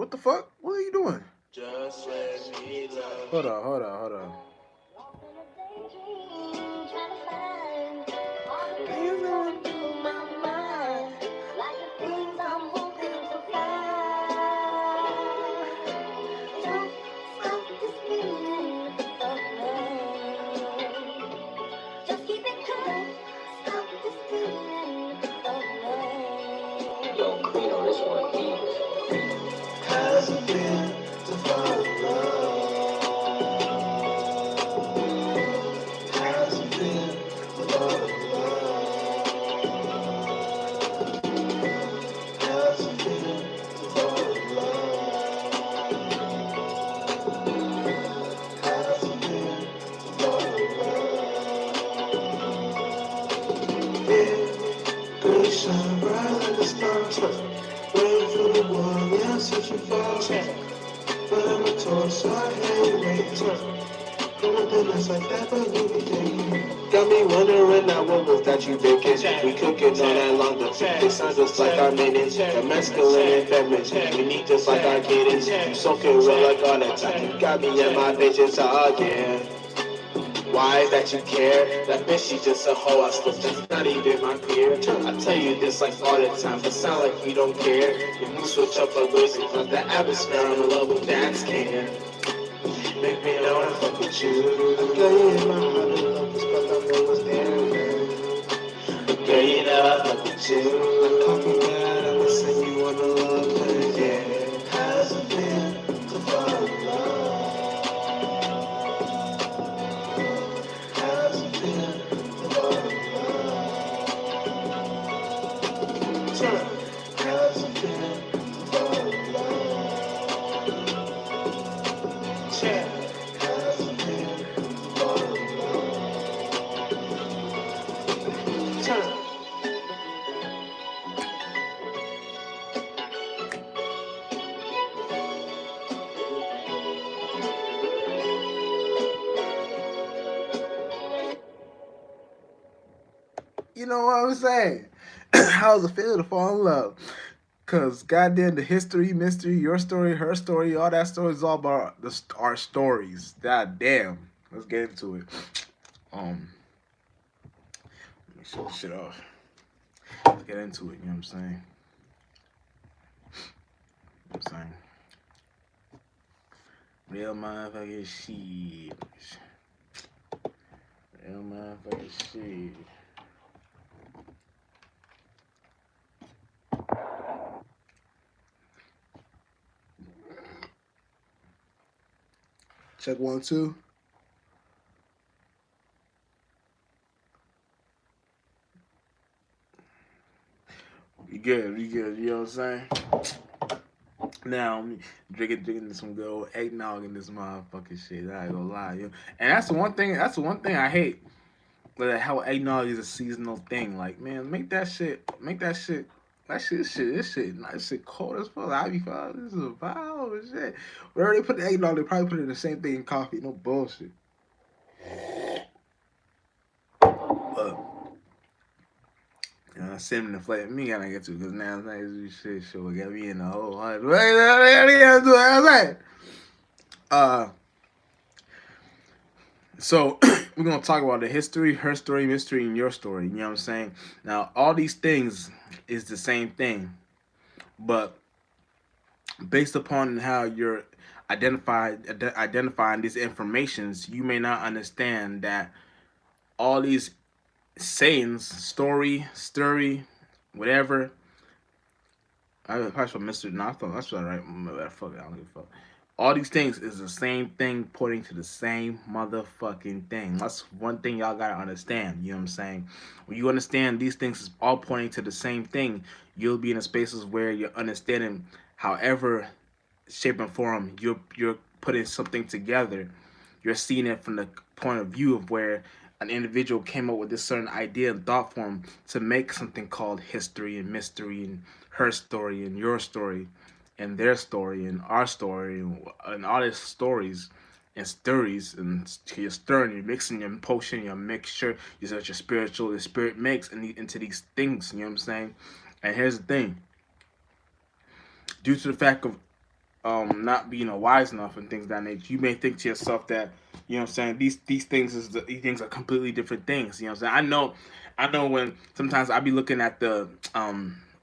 what the fuck? What are you doing? Just let me love Hold you. on, hold on, hold on. Things going through my mind, like the things I'm hoping to find. Don't stop this feeling of love. Just keep it coming. Stop this feeling of love. Yo, clean on this one, How's it feel to fall in love? How's it feel to fall in love? How's it feel to fall in love? How's it feel to fall in love? Yeah, girl, you shine bright like a star. Waiting for the one, yeah, I'm searching for. But I'm a torch, so I hate waiting. Nothing like that, but you be thinking. Got me wondering now what was that you thinking? We cooking all that long, but they sound just like our minutes. The masculine and feminine, we need just like our kids. You soaking real like all that time. You got me in my patience again. Why is that you care? That bitch, she just a hoe. I slip, that's not even my peer. I tell you this like all the time, but sound like you don't care. When you switch up a ways, cause the atmosphere, I'm in love with dance can. Make me know I fuck with you. Girl, you in my heart, and love is but I know what's there. Girl, you know I fuck with you. I copy that, I'ma send you on the love letter, yeah. How's it feel to fall in love? How's it feel to fall in love? How's it feel to fall in love? How's it feel to fall in love? You know what I'm saying? How's it feel to fall in love? Cause goddamn, the history, mystery, your story, her story, all that story is all about our stories. God damn. Let's get into it. Let me shut this shit off. Let's get into it. You know what I'm saying? You know what I'm saying? Real motherfucking shit. Real motherfucking shit. Check 1 2. We good, we good. You know what I'm saying? Now I'm drinking some good old eggnog in this motherfucking shit. I ain't gonna lie, you. And that's the one thing. That's the one thing I hate. Like how eggnog is a seasonal thing. Like, man, make that shit. Make that shit. This shit cold as fuck. I be fine. This is a vibe and shit. Wherever they put the eggnog, they probably put it in the same thing in coffee. No bullshit. But cinnamon and flavor. Me gotta get to because now it's shit. Sure, got me in the whole heart. Uh, so we're gonna talk about the history, her story, mystery, and your story. You know what I'm saying? Now, all these things is the same thing, but based upon how you're identifying these informations, you may not understand that all these sayings, story, whatever. I probably should Mr. No, I thought that's all right. Fuck it, I don't give a fuck. All these things is the same thing pointing to the same motherfucking thing. That's one thing y'all gotta understand. You know what I'm saying? When you understand these things is all pointing to the same thing, you'll be in a spaces where you're understanding however shape and form you're putting something together. You're seeing it from the point of view of where an individual came up with this certain idea and thought form to make something called history and mystery and her story and your story and their story and our story and all these stories and stories and you're stirring, you're mixing your potion, your mixture, you set your spiritual, the spirit mix into these things, you know what I'm saying? And here's the thing. Due to the fact of not being wise enough and things of that nature. You may think to yourself that, what I'm saying, these things these things are completely different things. You know what I'm saying? I know when sometimes I be looking at the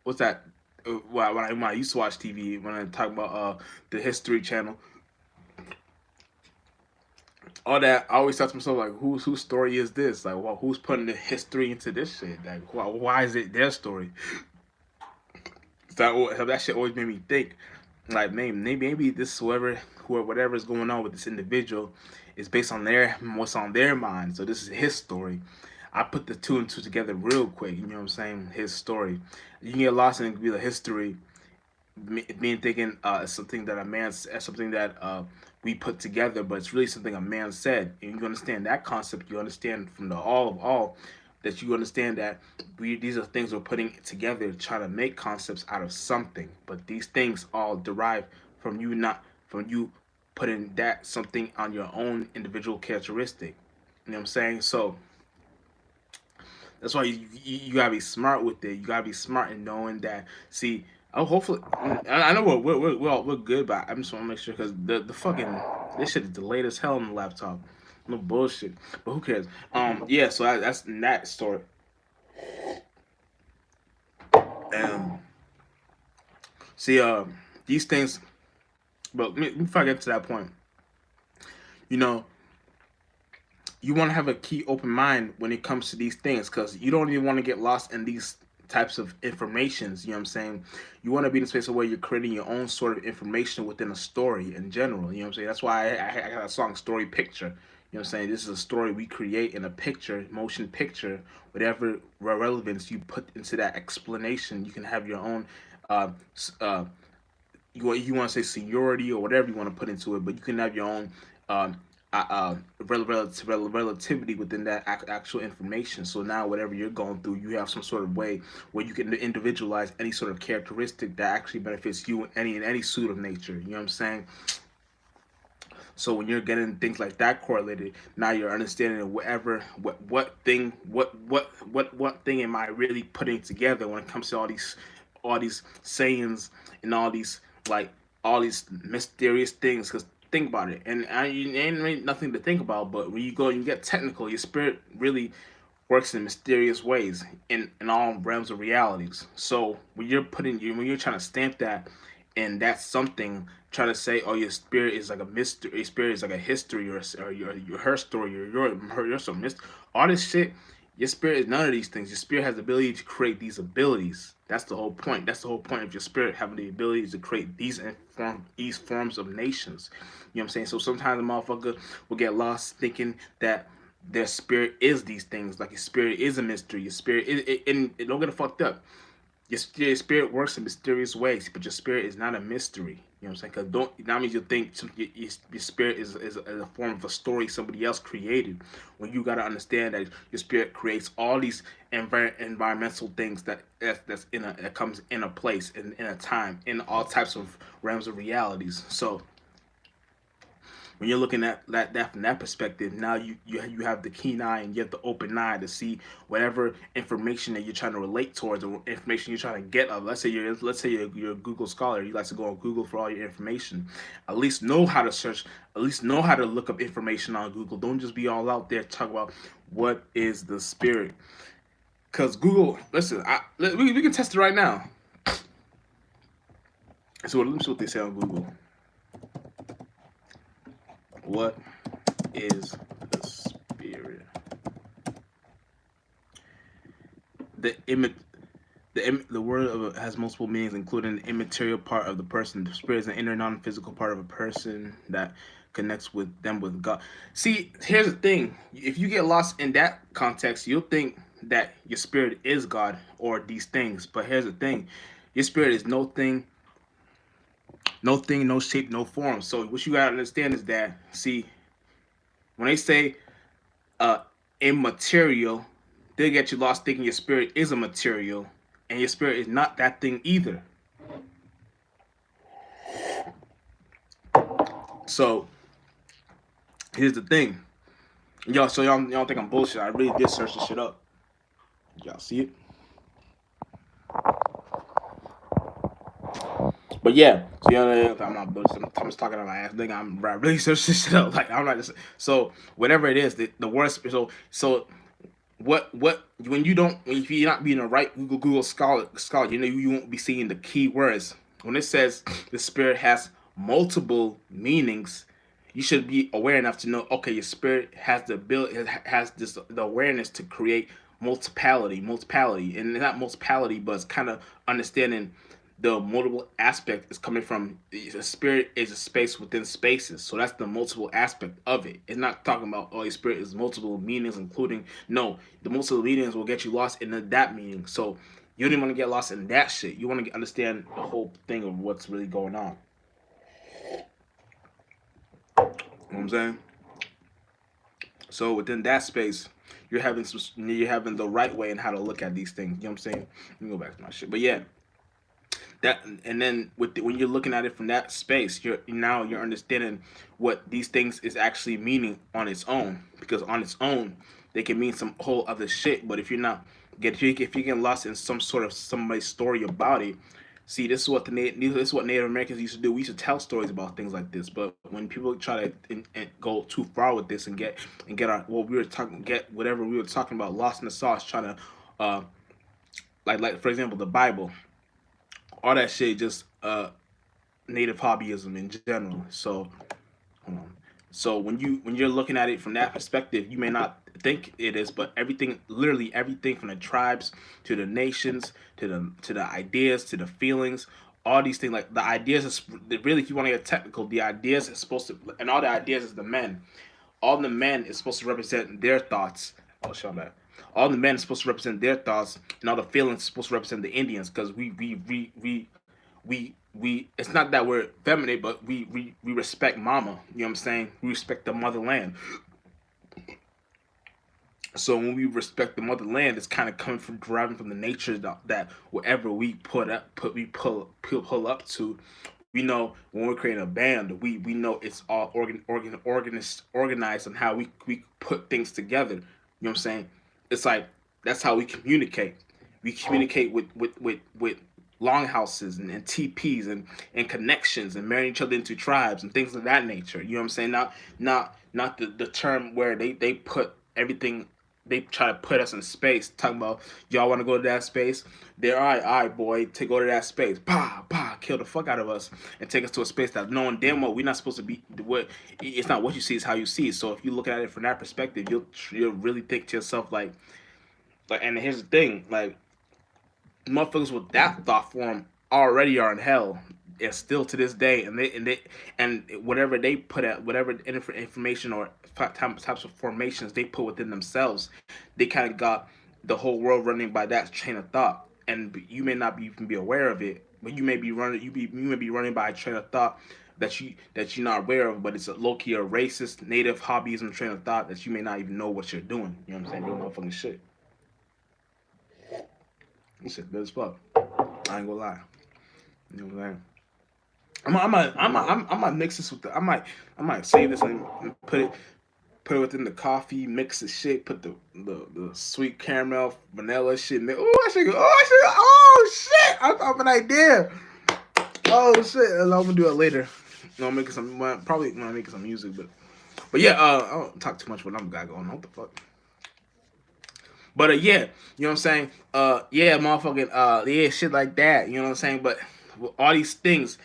what's that when I used to watch TV, when I talk about the History Channel, all that, I always thought to myself, like, whose story is this? Like, well, who's putting the history into this shit? Like, why is it their story? So that shit always made me think, like, maybe this whatever is going on with this individual is based on what's on their mind. So this is his story. I put the two and two together real quick. You know what I'm saying? His story. You can get lost in it, be the history, being thinking something that a man, something that we put together, but it's really something a man said. And you understand that concept. You understand from the all of all that you understand that these are things we're putting together, trying to make concepts out of something. But these things all derive from you, not from you putting that something on your own individual characteristic. You know what I'm saying? So that's why you gotta be smart with it. You gotta be smart in knowing that. See, oh, hopefully, I know we're good, but I just want to make sure because the fucking this shit is delayed as hell on the laptop. No bullshit, but who cares? Yeah. So that's that story. See, these things. But before I get to that point, you know, you want to have a key open mind when it comes to these things because you don't even want to get lost in these types of informations. You know what I'm saying? You want to be in a space where you're creating your own sort of information within a story in general. You know what I'm saying? That's why I got a song, Story Picture. You know what I'm saying? This is a story we create in a picture, motion picture, whatever relevance you put into that explanation. You can have your own uh, uh, you want to say seniority or whatever you want to put into it, but you can have your own um, relativity within that actual information. So now, whatever you're going through, you have some sort of way where you can individualize any sort of characteristic that actually benefits you in any suit of nature. You know what I'm saying? So when you're getting things like that correlated, now you're understanding whatever what thing am I really putting together when it comes to all these sayings and all these like all these mysterious things. Because think about it, and ain't really nothing to think about. But when you go and you get technical, your spirit really works in mysterious ways in all realms of realities. So when you're trying to stamp that and that's something trying to say, oh, your spirit is like a mystery, your spirit is like a history or your her story or your some mystery, all this shit. Your spirit is none of these things. Your spirit has the ability to create these abilities. That's the whole point. That's the whole point of your spirit having the ability to create these forms of nations. You know what I'm saying? So sometimes the motherfucker will get lost thinking that their spirit is these things. Like your spirit is a mystery. Your spirit is, and don't get it fucked up. Your spirit works in mysterious ways, but your spirit is not a mystery. You know what I'm saying? Because don't that means you think your spirit is a form of a story somebody else created. When you gotta understand that your spirit creates all these environmental things that comes in a place in a time in all types of realms of realities. So when you're looking at that from that perspective, now you have the keen eye and you have the open eye to see whatever information that you're trying to relate towards or information you're trying to get of. Let's say you're a Google scholar. You like to go on Google for all your information. At least know how to search. At least know how to look up information on Google. Don't just be all out there talk about what is the spirit. Cause Google, listen, we can test it right now. So let me see what they say on Google. What is the spirit? The imi- the word has multiple meanings, including the immaterial part of the person. The spirit is an inner, non-physical part of a person that connects with them with God. See, here's the thing: if you get lost in that context, you'll think that your spirit is God or these things. But here's the thing: your spirit is no thing, no shape, no form. So what you gotta understand is that, see, when they say uh immaterial, they get you lost thinking your spirit is a material, and your spirit is not that thing either. So here's the thing, y'all. So y'all think I'm bullshit. I really did search this shit up. Y'all see it? But yeah, so you know, I'm not. I'm just talking on my ass. Thing. I'm really search this shit up. Like I'm not just. So whatever it is, the worst. So what when you don't, if you're not being a right Google scholar, you know you won't be seeing the key words when it says the spirit has multiple meanings. You should be aware enough to know, okay, your spirit has the ability, has this the awareness to create multipality, and not multipality, but it's kind of understanding the multiple aspect is coming from a spirit is a space within spaces. So that's the multiple aspect of it. It's not talking about, oh, your spirit is multiple meanings, including, no, the multiple meanings will get you lost in that meaning. So you don't want to get lost in that shit. You want to understand the whole thing of what's really going on. You know what I'm saying? So within that space, you're having the right way and how to look at these things. You know what I'm saying? Let me go back to my shit. But yeah, that, and then when you're looking at it from that space, you're understanding what these things is actually meaning on its own, because on its own they can mean some whole other shit. But if you're not if you get lost in some sort of somebody's story about it, see, this is what Native Americans used to do. We used to tell stories about things like this. But when people try to and go too far with this and get our what we were talking get whatever we were talking about lost in the sauce, trying to uh like for example the Bible, all that shit just native hobbyism in general. So hold on. So when you're looking at it from that perspective, you may not think it is, but everything, literally everything from the tribes to the nations to the ideas to the feelings, all these things, like the ideas is really, if you want to get technical, the ideas is supposed to, and all the ideas is the men. All the men is supposed to represent their thoughts. Oh, shut up. All the men is supposed to represent their thoughts, and all the feelings is supposed to represent the Indians, because we it's not that we're feminine, but we respect mama. You know what I'm saying? We respect the motherland. So when we respect the motherland, it's kind of coming from deriving from the nature that whatever we pull up to, we know when we're creating a band, we know it's all organized on how we put things together. You know what I'm saying? It's like that's how we communicate. We communicate with longhouses and TPs and connections and marrying each other into tribes and things of that nature. You know what I'm saying? Not the term where they put everything, they try to put us in space, talking about y'all want to go to that space. There, all right, boy, to go to that space, kill the fuck out of us and take us to a space that knowing damn well we're not supposed to be. What it's not what you see, it's how you see it. So if you look at it from that perspective, you'll really think to yourself like. And here's the thing, like motherfuckers with that thought form already are in hell. And still to this day, and whatever they put at whatever information or types of formations they put within themselves, they kind of got the whole world running by that train of thought. And you may not even be aware of it, but you may be running by a train of thought that you're not aware of, but it's a low key a racist native hobbyism train of thought that you may not even know what you're doing. You know what I'm saying? Doing motherfucking shit. This shit good as fuck. I ain't gonna lie. You know what I'm saying? I might mix this with I might save this and put it within the coffee, mix the shit, put the sweet caramel vanilla shit. Oh, I should go. Oh shit! I thought of an idea. Oh shit! I'm gonna do it later. I'm making some probably when I'm making some music, but yeah. I don't talk too much when I'm got going on. What the fuck? But yeah, you know what I'm saying? Yeah, motherfucking yeah, shit like that. You know what I'm saying? But all these things,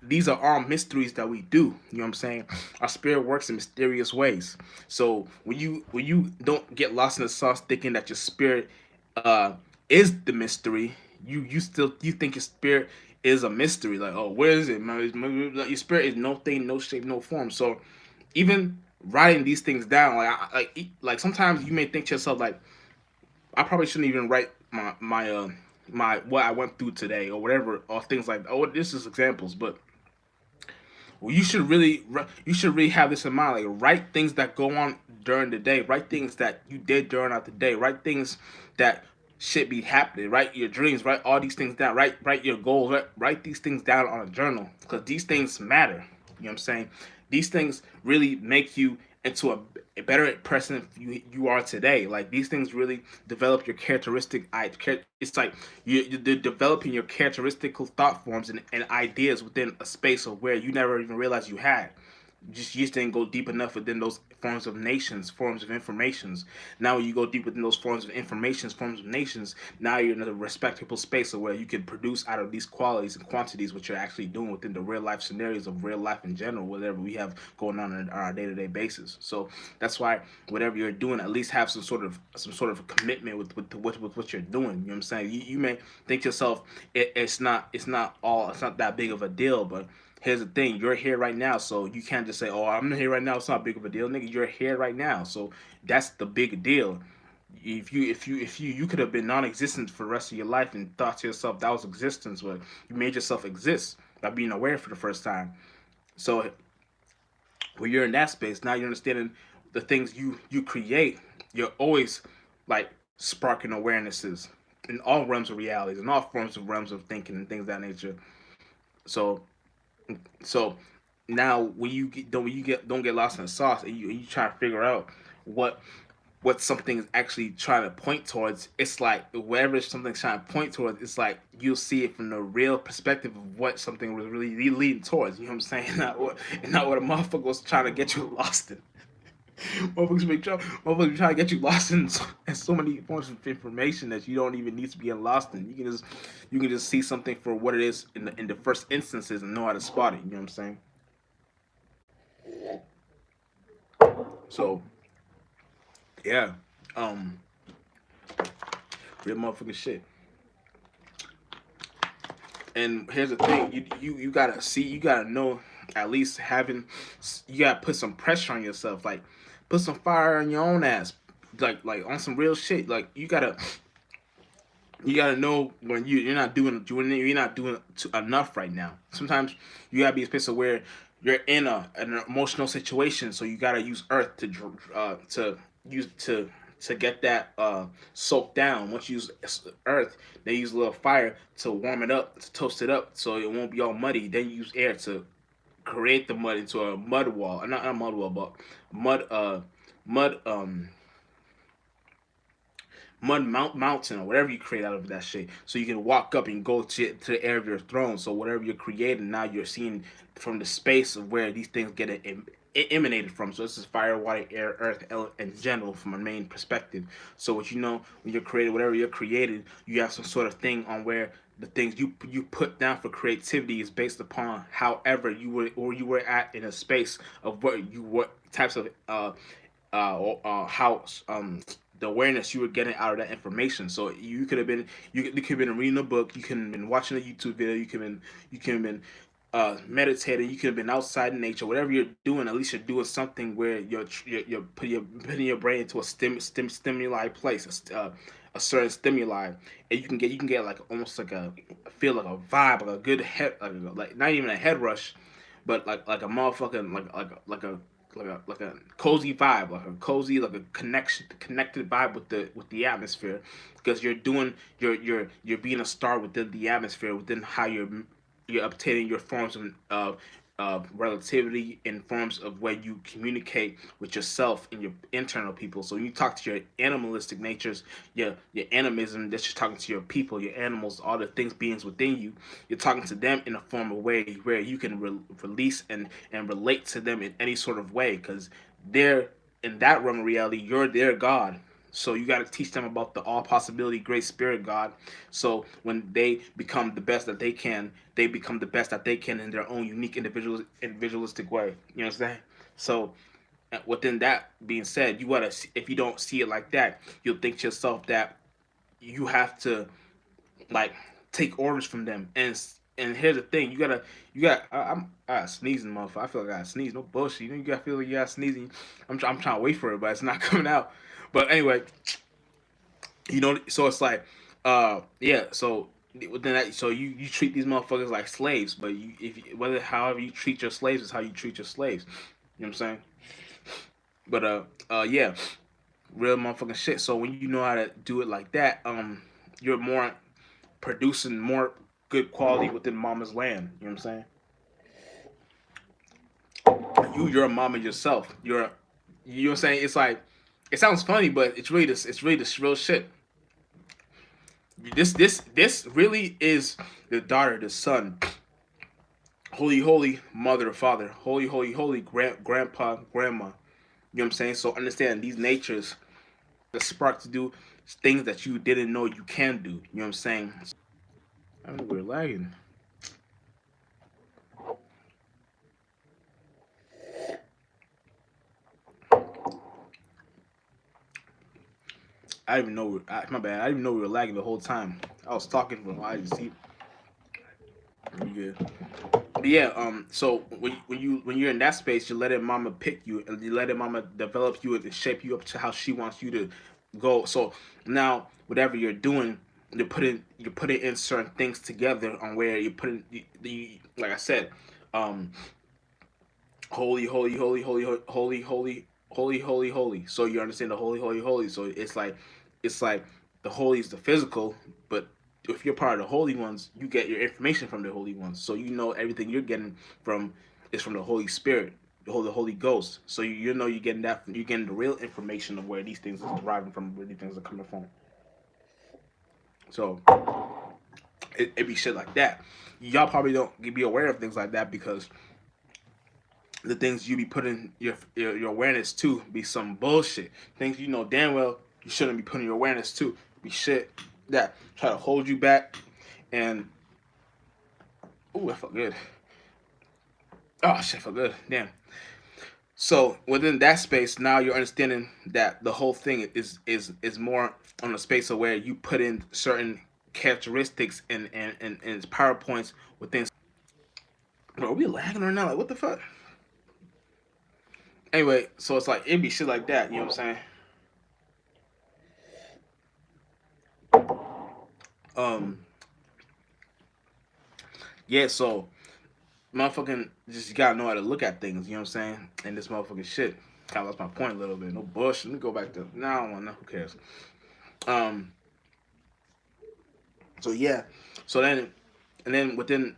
these are all mysteries that we do. You know what I'm saying? Our spirit works in mysterious ways. So when you don't get lost in the sauce thinking that your spirit uh is the mystery, you think your spirit is a mystery. Like, oh, where is it? Your spirit is no thing, no shape, no form. So even writing these things down, like sometimes you may think to yourself like, I probably shouldn't even write my what I went through today or whatever, or things like, oh, this is examples, but well, you should really have this in mind. Like, write things that go on during the day. Write things that you did during the day. Write things that should be happening. Write your dreams. Write all these things down. Write your goals. Write these things down on a journal, because these things matter. You know what I'm saying? These things really make you into a better person you are today. Like these things really develop your characteristic. It's like you're developing your characteristical thought forms and ideas within a space of where you never even realized you had. You just didn't go deep enough within those forms of nations, forms of informations. Now you go deep within those forms of informations, forms of nations. Now you're in a respectable space of where you can produce out of these qualities and quantities what you're actually doing within the real life scenarios of real life in general, whatever we have going on our day to day basis. So that's why whatever you're doing, at least have some sort of commitment with what you're doing. You know what I'm saying? You may think to yourself it's not that big of a deal, but here's the thing: you're here right now, so you can't just say, "Oh, I'm here right now. It's not big of a deal, nigga." You're here right now, so that's the big deal. If you could have been non-existent for the rest of your life and thought to yourself that was existence, but you made yourself exist by being aware for the first time. So when you're in that space, now you're understanding the things you create. You're always like sparking awarenesses in all realms of realities, in all forms of realms of thinking and things of that nature. So So now when you don't get lost in the sauce and you try to figure out what what something is actually trying to point towards, it's like wherever something's trying to point towards, it's like you'll see it from the real perspective of what something was really leading towards. You know what I'm saying? Not what a motherfucker was trying to get you lost in. Motherfuckers be trying to get you lost in so many forms of information that you don't even need to be lost in. You can just see something for what it is in the first instances and know how to spot it. You know what I'm saying? So yeah, um, real motherfucking shit. And here's the thing: you gotta see, you gotta know, at least having, you gotta put some pressure on yourself, like put some fire on your own ass, like on some real shit. Like you gotta know when you're not doing enough right now. Sometimes you gotta be a space of where you're in an emotional situation, so you gotta use earth use to get that soaked down. Once you use earth, they use a little fire to warm it up, to toast it up, so it won't be all muddy. Then you use air to create the mud into a mud wall, not a mud wall, but mud mud mountain or whatever you create out of that shit, so you can walk up and go to the air of your throne. So whatever you're creating now, you're seeing from the space of where these things get emanated from. So this is fire, water, air, earth, in general from a main perspective. So what you know when you're creating whatever you're creating, you have some sort of thing on where the things you put down for creativity is based upon however you were at in a space of what types of how the awareness you were getting out of that information. So you could have been reading a book, you could have been watching a YouTube video, you could have been meditating, you could have been outside in nature. Whatever you're doing, at least you're doing something where you're putting your brain into a stimuli place, a certain stimuli, and you can get like almost like a feel like a vibe, like a good head, like not even a head rush, but like a motherfucking like a cozy vibe, like a cozy, like a connected vibe with the atmosphere, because you're being a star within the atmosphere, within how you're obtaining your forms of relativity in forms of way you communicate with yourself and your internal people. So when you talk to your animalistic natures, your animism, that's just talking to your people, your animals, all the things beings within you. You're talking to them in a form of way where you can release and relate to them in any sort of way, because they're in that realm of reality. You're their god. So you got to teach them about the all possibility, great spirit God. So when they become the best that they can, they become the best that they can in their own unique individualistic way. You know what I'm saying? So within that being said, you gotta, if you don't see it like that, you'll think to yourself that you have to like take orders from them. And here's the thing: I'm sneezing, motherfucker. I feel like I got sneeze. No bullshit. You gotta feel like you got sneezing. I'm trying to wait for it, but it's not coming out. But anyway, so it's like, yeah. So within that, so you treat these motherfuckers like slaves, but whether however you treat your slaves is how you treat your slaves. You know what I'm saying? But yeah, real motherfucking shit. So when you know how to do it like that, you're more producing more good quality within mama's land. You know what I'm saying? You're a mama yourself. You know what I'm saying? It's like it sounds funny, but it's really this real shit. This really is the daughter, the son, holy holy mother, father, holy holy holy grandpa, grandma. You know what I'm saying? So understand these natures, the spark to do things that you didn't know you can do. You know what I'm saying? I don't know, we're lagging. I didn't even know. My bad. I didn't even know we were lagging the whole time. I was talking for a while. You see, you good. But yeah. So when you're in that space, you're letting mama pick you, and you letting mama develop you and shape you up to how she wants you to go. So now whatever you're doing, you're putting in certain things together on where you're putting the like I said, um, holy, holy, holy, holy, holy, holy, holy, holy, holy. So you understand the holy, holy, holy. So it's like the holy is the physical, but if you're part of the holy ones, you get your information from the holy ones. So you know everything you're getting from is from the Holy Spirit, the Holy Ghost. So you know you're getting the real information of where these things are deriving from, where these things are coming from. So it be shit like that. Y'all probably don't be aware of things like that because the things you be putting your awareness to be some bullshit. Things you know damn well you shouldn't be putting your awareness to. Be shit that try to hold you back. And ooh, that felt good. Oh shit, felt good. Damn. So within that space, now you're understanding that the whole thing is more on a space of where you put in certain characteristics and PowerPoints within. Bro, are we lagging right now? Like what the fuck? Anyway, so it's like it be shit like that. You know what I'm saying? Um, yeah. So motherfucking just gotta know how to look at things, you know what I'm saying? And this motherfucking shit. Kinda lost my point a little bit. No bullshit. Let me go back to now I don't wanna know. Who cares? Um so yeah. So then and then within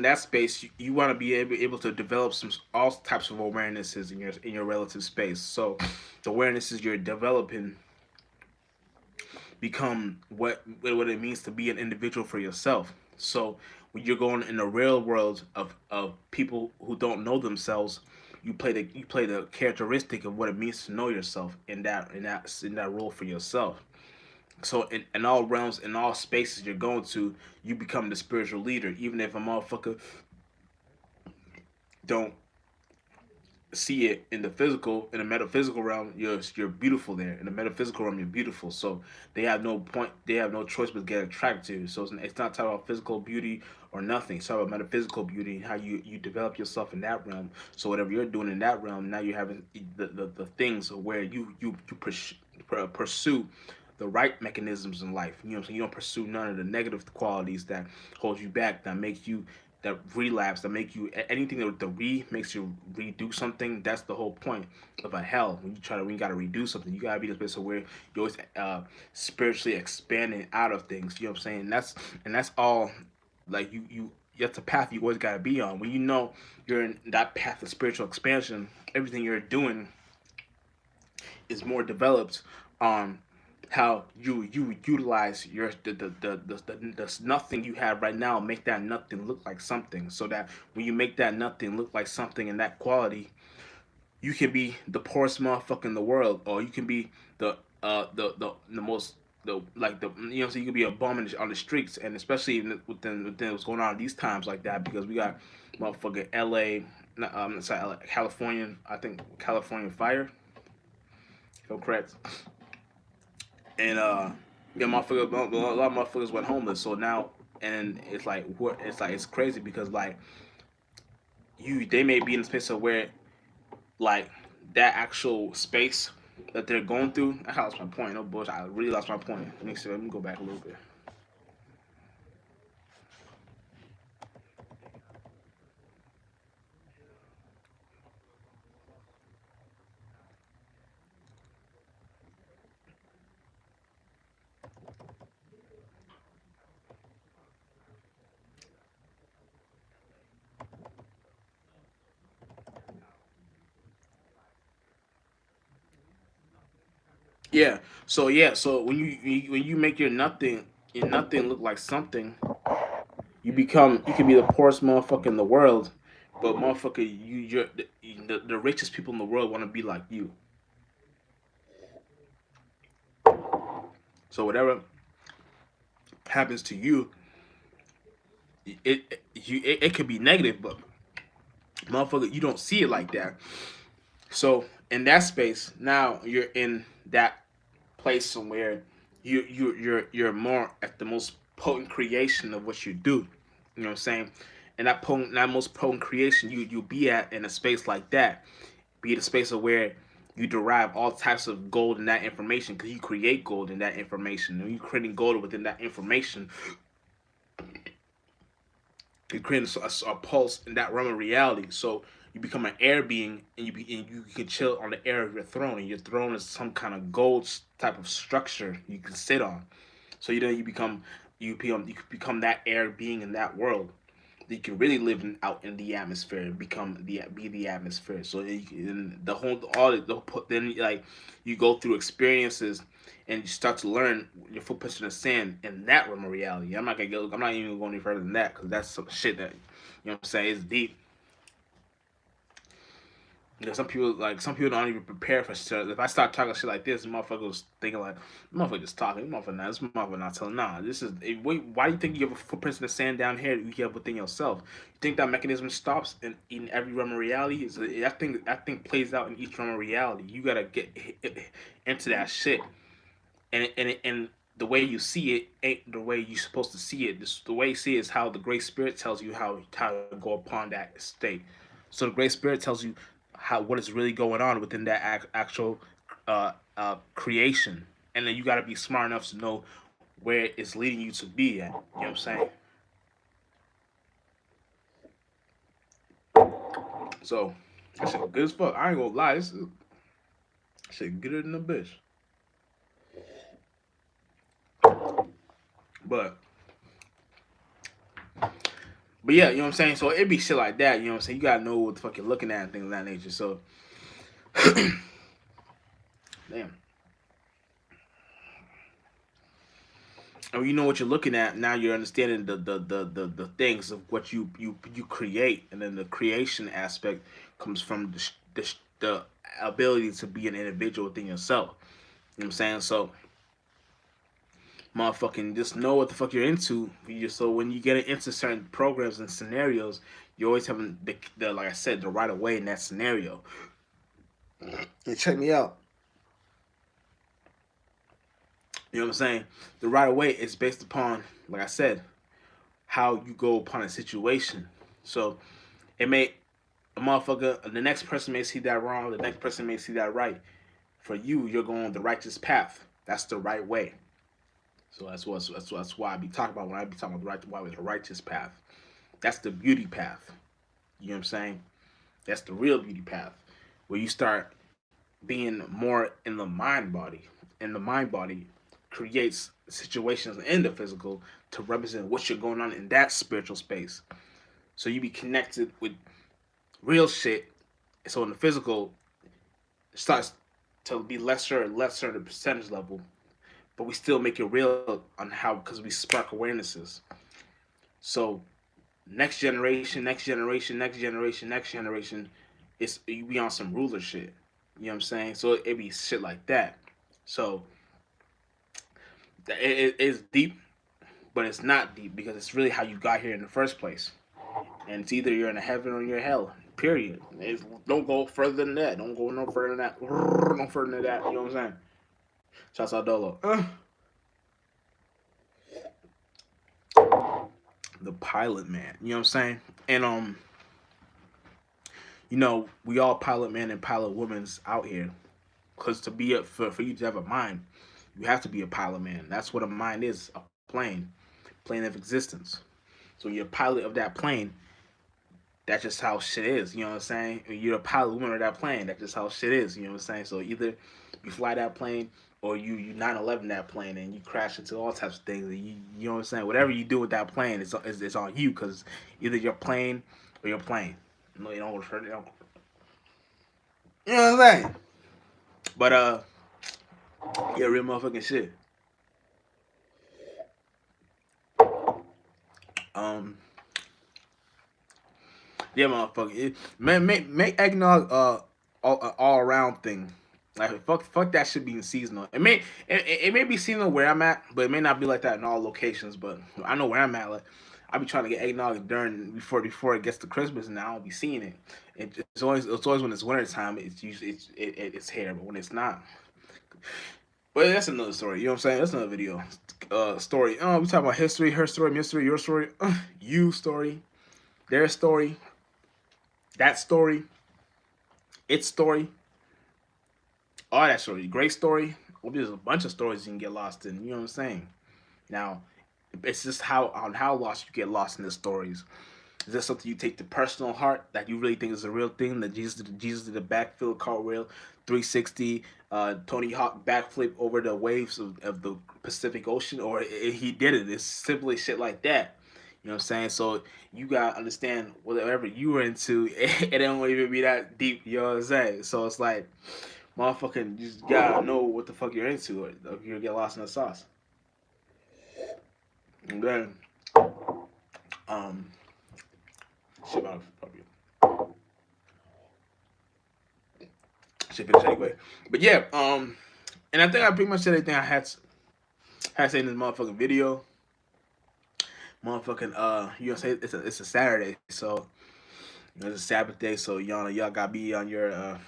that space you wanna be able to develop some all types of awarenesses in your relative space. So the awarenesses you're developing become what it means to be an individual for yourself. So when you're going in the real world of people who don't know themselves, you play the characteristic of what it means to know yourself in that role for yourself. So in all realms, in all spaces you're going to, you become the spiritual leader. Even if a motherfucker don't see it in the physical, in the metaphysical realm, you're beautiful there. In the metaphysical realm, you're beautiful. So they have no choice but to get attracted to you. So it's not talking about physical beauty or nothing. It's talking about metaphysical beauty and how you develop yourself in that realm. So whatever you're doing in that realm, now you're having the things where you pursue the right mechanisms in life. You know what I'm saying? You don't pursue none of the negative qualities that hold you back, that make you that relapse, that make you anything that the makes you redo something. That's the whole point of a hell. When you gotta redo something, you gotta be in a place where you're always spiritually expanding out of things. You know what I'm saying? That's all. Like that's a path you always gotta be on. When you know you're in that path of spiritual expansion, everything you're doing is more developed on how you utilize your the nothing you have right now, make that nothing look like something, so that when you make that nothing look like something in that quality, you can be the poorest motherfucker in the world, or you can be the most the like the you know so you can be a bum on the streets, and especially within what's going on these times like that, because we got motherfucking LA, sorry, California, I think California fire, if I'm correct. And yeah, motherfuckers, a lot of motherfuckers went homeless. So now, and it's crazy because like they may be in a space of where like that actual space that they're going through. I lost my point. No bullshit. I really lost my point. Let me go back a little bit. Yeah. So when you make your nothing look like something, you can be the poorest motherfucker in the world, but motherfucker, the richest people in the world want to be like you. So whatever happens to you, it could be negative, but motherfucker, you don't see it like that. So in that space, now you're in that place somewhere you're more at the most potent creation of what you do. You know what I'm saying? And that most potent creation you'll be at in a space like that, be the space of where you derive all types of gold in that information because you create gold in that information. And you creating gold within that information, you create a pulse in that realm of reality. So you become an air being, and you can chill on the air of your throne, and your throne is some kind of gold type of structure you can sit on. So you become that air being in that world. You can really live out in the atmosphere and be the atmosphere. So and the whole all the then like you go through experiences and you start to learn your footprints in the sand in that realm of reality. I'm not even going any further than that because that's some shit that what I'm saying is deep. You know, some people don't even prepare for shit. If I start talking shit like this, motherfuckers thinking like, motherfucker just talking, this motherfucker not telling. Nah, this is. Wait, why do you think you have a footprints in the sand down here that you have within yourself? You think that mechanism stops in every realm of reality? That thing plays out in each realm of reality. You gotta get into that shit, and the way you see it ain't the way you're supposed to see it. The way you see it is how the Great Spirit tells you how to go upon that state. So the Great Spirit tells you how what is really going on within that actual creation, and then you got to be smart enough to know where it's leading you to be at. You know what I'm saying? So that shit good as fuck. I ain't gonna lie, this is shit gooder than a bitch. But but yeah, you know what I'm saying. So it be shit like that. You know what I'm saying. You gotta know what the fuck you're looking at and things of that nature. So damn. And when you know what you're looking at, now you're understanding the things of what you create, and then the creation aspect comes from the ability to be an individual within yourself. You know what I'm saying? So, motherfucking, just know what the fuck you're into. So when you get into certain programs and scenarios, you always having the like I said, the right of way in that scenario. And check me out. You know what I'm saying? The right of way is based upon, like I said, how you go upon a situation. So it may a motherfucker, the next person may see that wrong, the next person may see that right. For you, you're going the righteous path. That's the right way. So that's why I be talking about when I be talking about the right why it's a righteous path. That's the beauty path. You know what I'm saying? That's the real beauty path. Where you start being more in the mind body. And the mind body creates situations in the physical to represent what you're going on in that spiritual space. So you be connected with real shit. So in the physical, it starts to be lesser and lesser at the percentage level, but we still make it real on how because we spark awarenesses. So next generation, next generation, next generation, it's you be on some ruler shit. You know what I'm saying? So it be shit like that. So it's deep, but it's not deep because it's really how you got here in the first place. And it's either you're in a heaven or you're in hell. Period. Don't go further than that. Don't go no further than that. No further than that. You know what I'm saying? Shouts out Dolo. The pilot man. You know what I'm saying? And we all pilot men and pilot women's out here. Cause to be for you to have a mind, you have to be a pilot man. That's what a mind is, a plane of existence. So you're a pilot of that plane. That's just how shit is. You know what I'm saying? You're a pilot woman of that plane. That's just how shit is. You know what I'm saying? So either you fly that plane or you 9/11 that plane and you crash into all types of things. You know what I'm saying? Whatever you do with that plane, it's on you because either you're plane or you're plane. No, you don't refer. You know what I'm saying? But Yeah, real motherfucking shit. Um, yeah, motherfucker. Man, make eggnog all around thing. Like fuck that shit being seasonal. It may be seasonal where I'm at, but it may not be like that in all locations. But I know where I'm at. Like I be trying to get eggnog during before it gets to Christmas, and I'll be seeing it. It's always when it's winter time. It's usually it's here, but when it's not, but that's another story. You know what I'm saying? That's another video. Story. Oh, we talk about history, her story, mystery, your story, you story, their story, that story, its story, all that story. Great story. Well, there's a bunch of stories you can get lost in. You know what I'm saying? Now, it's just how lost you get lost in the stories. Is this something you take to personal heart that you really think is a real thing? That Jesus did a backfill cartwheel, 360, Tony Hawk backflip over the waves of the Pacific Ocean, or he did it. It's simply shit like that. You know what I'm saying? So you gotta understand whatever you were into, it don't even be that deep. You know what I'm saying? So it's like, motherfucking, you just gotta know what the fuck you're into, or you'll get lost in the sauce. And then, um, shit about probably should finish anyway. But yeah, and I think I pretty much said everything I had to say in this motherfucking video. Motherfucking you know, say it's a Saturday, so it's a Sabbath day, so y'all gotta be on your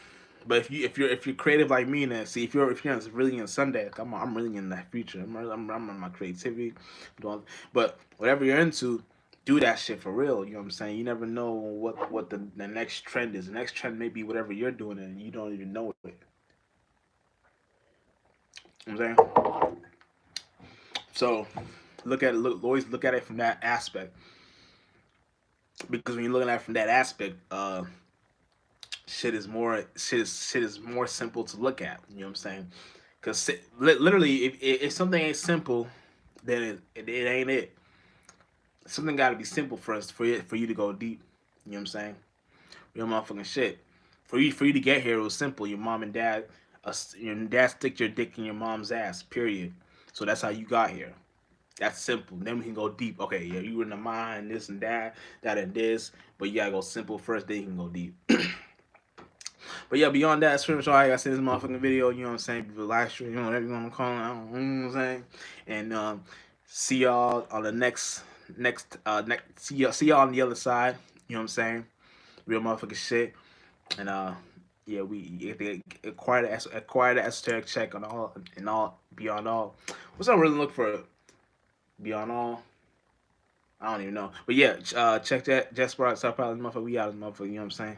But if you're creative like me, then see if you're really in Sunday, like I'm really in that future. I'm on my creativity, but whatever you're into, do that shit for real. You know what I'm saying? You never know what the next trend is. The next trend may be whatever you're doing, and you don't even know it. You know what I'm saying? So always look at it from that aspect, because when you're looking at it from that aspect, shit is more simple to look at. You know what I'm saying? Because literally, if something ain't simple, then it ain't it. Something got to be simple first for you to go deep. You know what I'm saying? Real motherfucking shit. For you to get here, it was simple. Your mom and dad, your dad stick your dick in your mom's ass. Period. So that's how you got here. That's simple. Then we can go deep. Okay, yeah, you were in the mind, this and that, that and this. But you gotta go simple first, then you can go deep. But yeah, beyond that, that's pretty much all I gotta say in this motherfucking video. You know what I'm saying? The live stream, whatever you want to call it. I don't know, you know what I'm saying? And see y'all on the next see y'all on the other side. You know what I'm saying? Real motherfucking shit. And yeah, we acquire the esoteric check on all and all beyond all. What's I really look for beyond all? I don't even know. But yeah, check that Jasper out, South Island, motherfucker. We out of motherfucker. You know what I'm saying?